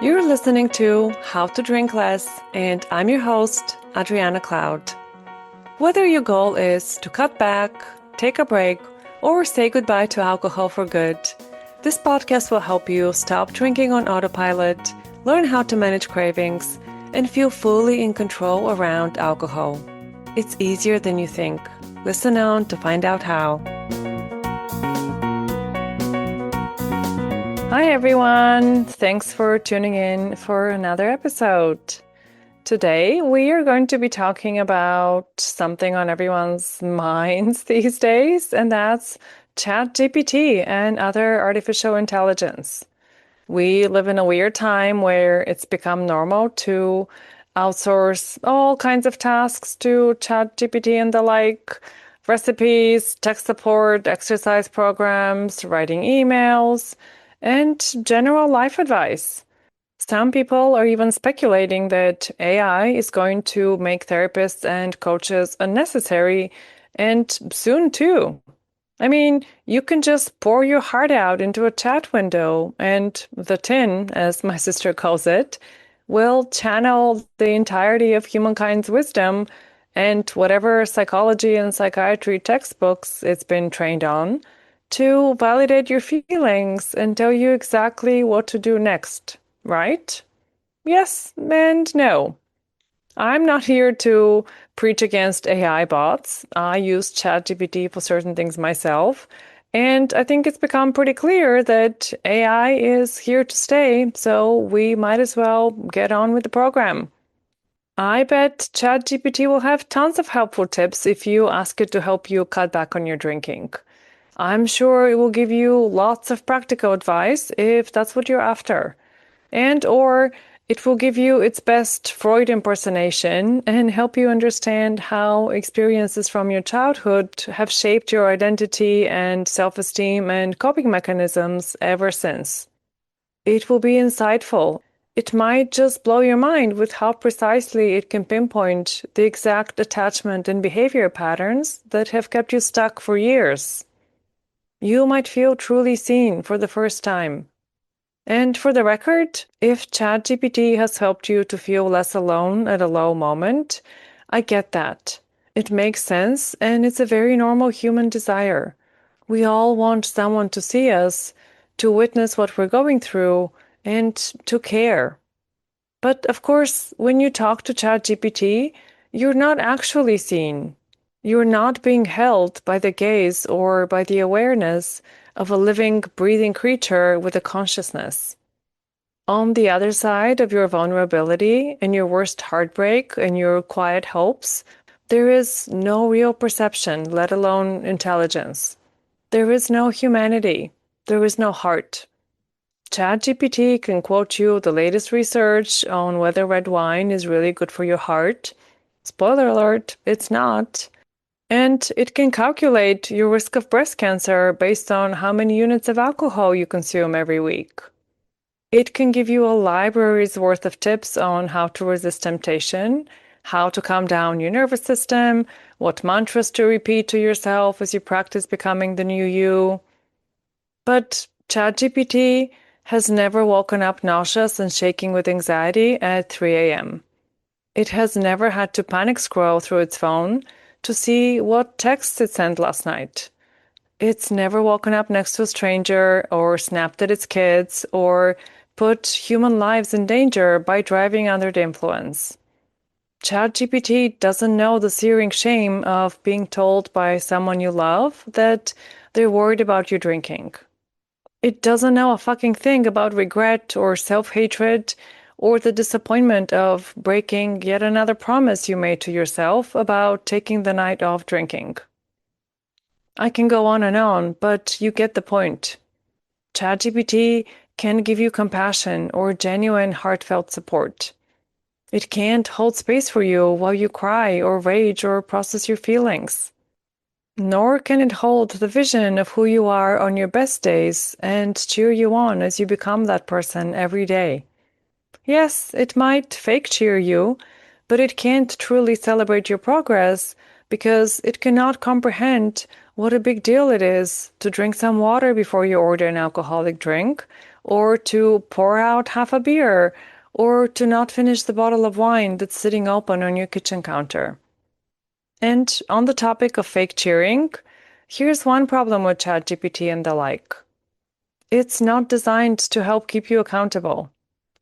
You're listening to How to Drink Less, and I'm your host, Adriana Cloud. Whether your goal is to cut back, take a break, or say goodbye to alcohol for good, this podcast will help you stop drinking on autopilot, learn how to manage cravings, and feel fully in control around alcohol. It's easier than you think. Listen on to find out how. Hi everyone! Thanks for tuning in for another episode. Today we are going to be talking about something on everyone's minds these days, and that's ChatGPT and other artificial intelligence. We live in a weird time where it's become normal to outsource all kinds of tasks to ChatGPT and the like, recipes, tech support, exercise programs, writing emails, and general life advice. Some people are even speculating that AI is going to make therapists and coaches unnecessary, and soon too. I mean, you can just pour your heart out into a chat window, and the tin, as my sister calls it, will channel the entirety of humankind's wisdom and whatever psychology and psychiatry textbooks it's been trained on to validate your feelings and tell you exactly what to do next, right? Yes and no. I'm not here to preach against AI bots. I use ChatGPT for certain things myself, and I think it's become pretty clear that AI is here to stay, so we might as well get on with the program. I bet ChatGPT will have tons of helpful tips if you ask it to help you cut back on your drinking. I'm sure it will give you lots of practical advice if that's what you're after. Or it will give you its best Freud impersonation and help you understand how experiences from your childhood have shaped your identity and self-esteem and coping mechanisms ever since. It will be insightful. It might just blow your mind with how precisely it can pinpoint the exact attachment and behavior patterns that have kept you stuck for years. You might feel truly seen for the first time. And for the record, if ChatGPT has helped you to feel less alone at a low moment, I get that. It makes sense, and it's a very normal human desire. We all want someone to see us, to witness what we're going through, and to care. But of course, when you talk to ChatGPT, you're not actually seen. You're not being held by the gaze or by the awareness of a living, breathing creature with a consciousness. On the other side of your vulnerability and your worst heartbreak and your quiet hopes, there is no real perception, let alone intelligence. There is no humanity. There is no heart. ChatGPT can quote you the latest research on whether red wine is really good for your heart. Spoiler alert, it's not. And it can calculate your risk of breast cancer based on how many units of alcohol you consume every week. It can give you a library's worth of tips on how to resist temptation, how to calm down your nervous system, what mantras to repeat to yourself as you practice becoming the new you. But ChatGPT has never woken up nauseous and shaking with anxiety at 3 a.m. It has never had to panic scroll through its phone to see what texts it sent last night. It's never woken up next to a stranger or snapped at its kids or put human lives in danger by driving under the influence. ChatGPT doesn't know the searing shame of being told by someone you love that they're worried about you drinking. It doesn't know a fucking thing about regret or self-hatred or the disappointment of breaking yet another promise you made to yourself about taking the night off drinking. I can go on, but you get the point. ChatGPT can give you compassion or genuine heartfelt support. It can't hold space for you while you cry or rage or process your feelings. Nor can it hold the vision of who you are on your best days and cheer you on as you become that person every day. Yes, it might fake cheer you, but it can't truly celebrate your progress because it cannot comprehend what a big deal it is to drink some water before you order an alcoholic drink, or to pour out half a beer, or to not finish the bottle of wine that's sitting open on your kitchen counter. And on the topic of fake cheering, here's one problem with ChatGPT and the like. It's not designed to help keep you accountable.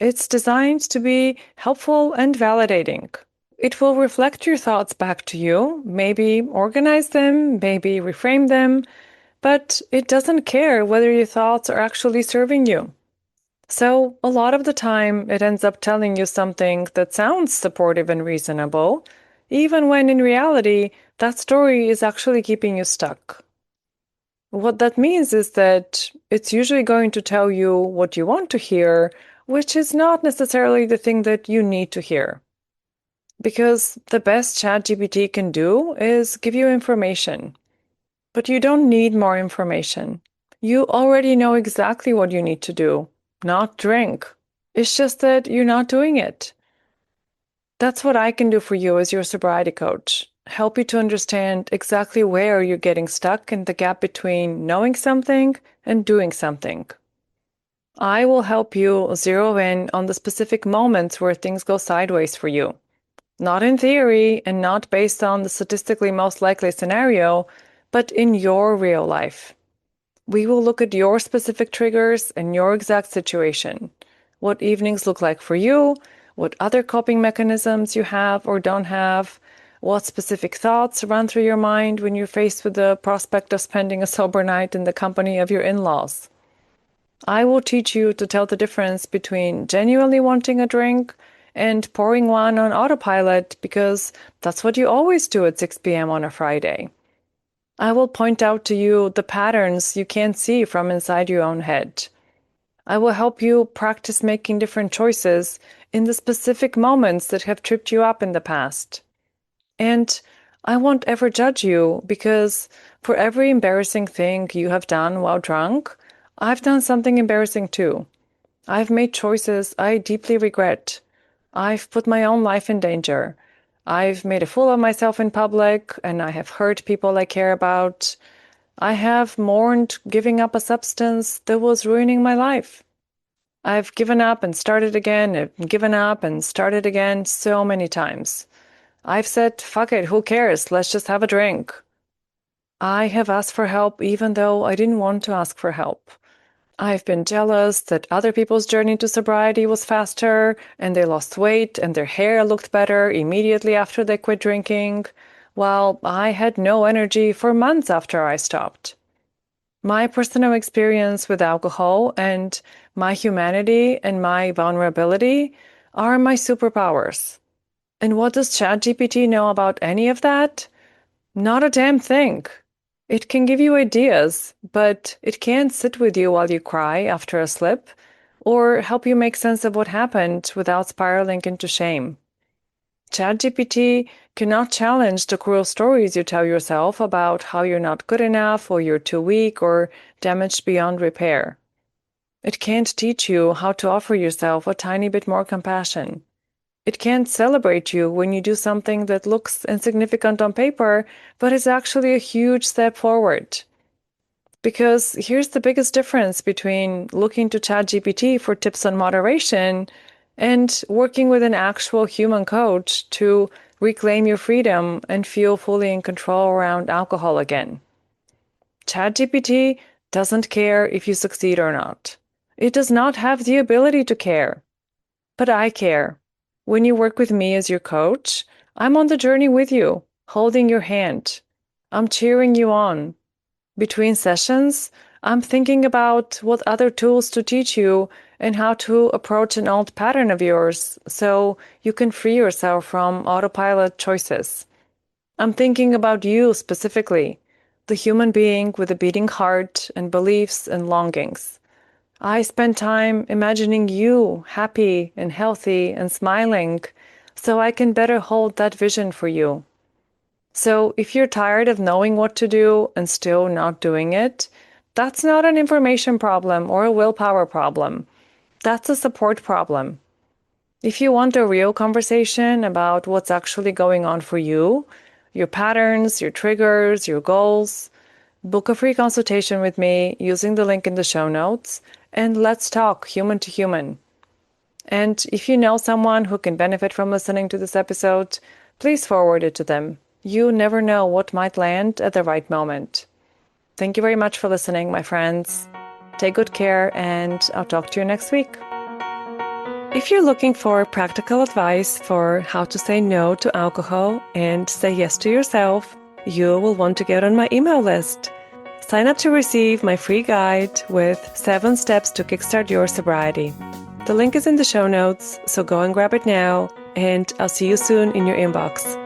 It's designed to be helpful and validating. It will reflect your thoughts back to you, maybe organize them, maybe reframe them, but it doesn't care whether your thoughts are actually serving you. So, a lot of the time, it ends up telling you something that sounds supportive and reasonable, even when in reality, that story is actually keeping you stuck. What that means is that it's usually going to tell you what you want to hear, which is not necessarily the thing that you need to hear. Because the best ChatGPT can do is give you information. But you don't need more information. You already know exactly what you need to do, not drink. It's just that you're not doing it. That's what I can do for you as your sobriety coach. Help you to understand exactly where you're getting stuck in the gap between knowing something and doing something. I will help you zero in on the specific moments where things go sideways for you. Not in theory and not based on the statistically most likely scenario, but in your real life. We will look at your specific triggers and your exact situation. What evenings look like for you, what other coping mechanisms you have or don't have, what specific thoughts run through your mind when you're faced with the prospect of spending a sober night in the company of your in-laws. I will teach you to tell the difference between genuinely wanting a drink and pouring one on autopilot because that's what you always do at 6 p.m. on a Friday. I will point out to you the patterns you can't see from inside your own head. I will help you practice making different choices in the specific moments that have tripped you up in the past. And I won't ever judge you because for every embarrassing thing you have done while drunk, I've done something embarrassing too. I've made choices I deeply regret. I've put my own life in danger. I've made a fool of myself in public, and I have hurt people I care about. I have mourned giving up a substance that was ruining my life. I've given up and started again, and given up and started again so many times. I've said, fuck it, who cares? Let's just have a drink. I have asked for help even though I didn't want to ask for help. I've been jealous that other people's journey to sobriety was faster and they lost weight and their hair looked better immediately after they quit drinking, while I had no energy for months after I stopped. My personal experience with alcohol and my humanity and my vulnerability are my superpowers. And what does ChatGPT know about any of that? Not a damn thing. It can give you ideas, but it can't sit with you while you cry after a slip or help you make sense of what happened without spiraling into shame. ChatGPT cannot challenge the cruel stories you tell yourself about how you're not good enough or you're too weak or damaged beyond repair. It can't teach you how to offer yourself a tiny bit more compassion. It can't celebrate you when you do something that looks insignificant on paper, but is actually a huge step forward. Because here's the biggest difference between looking to ChatGPT for tips on moderation and working with an actual human coach to reclaim your freedom and feel fully in control around alcohol again. ChatGPT doesn't care if you succeed or not. It does not have the ability to care. But I care. When you work with me as your coach, I'm on the journey with you, holding your hand. I'm cheering you on. Between sessions, I'm thinking about what other tools to teach you and how to approach an old pattern of yours so you can free yourself from autopilot choices. I'm thinking about you specifically, the human being with a beating heart and beliefs and longings. I spend time imagining you happy and healthy and smiling so I can better hold that vision for you. So if you're tired of knowing what to do and still not doing it, that's not an information problem or a willpower problem. That's a support problem. If you want a real conversation about what's actually going on for you, your patterns, your triggers, your goals, Book a free consultation with me using the link in the show notes, and let's talk human to human. And if you know someone who can benefit from listening to this episode, please forward it to them. You never know what might land at the right moment. Thank you very much for listening, my friends. Take good care, and I'll talk to you next week. If you're looking for practical advice for how to say no to alcohol and say yes to yourself, you will want to get on my email list. Sign up to receive my free guide with 7 steps to kickstart your sobriety. The link is in the show notes, so go and grab it now, and I'll see you soon in your inbox.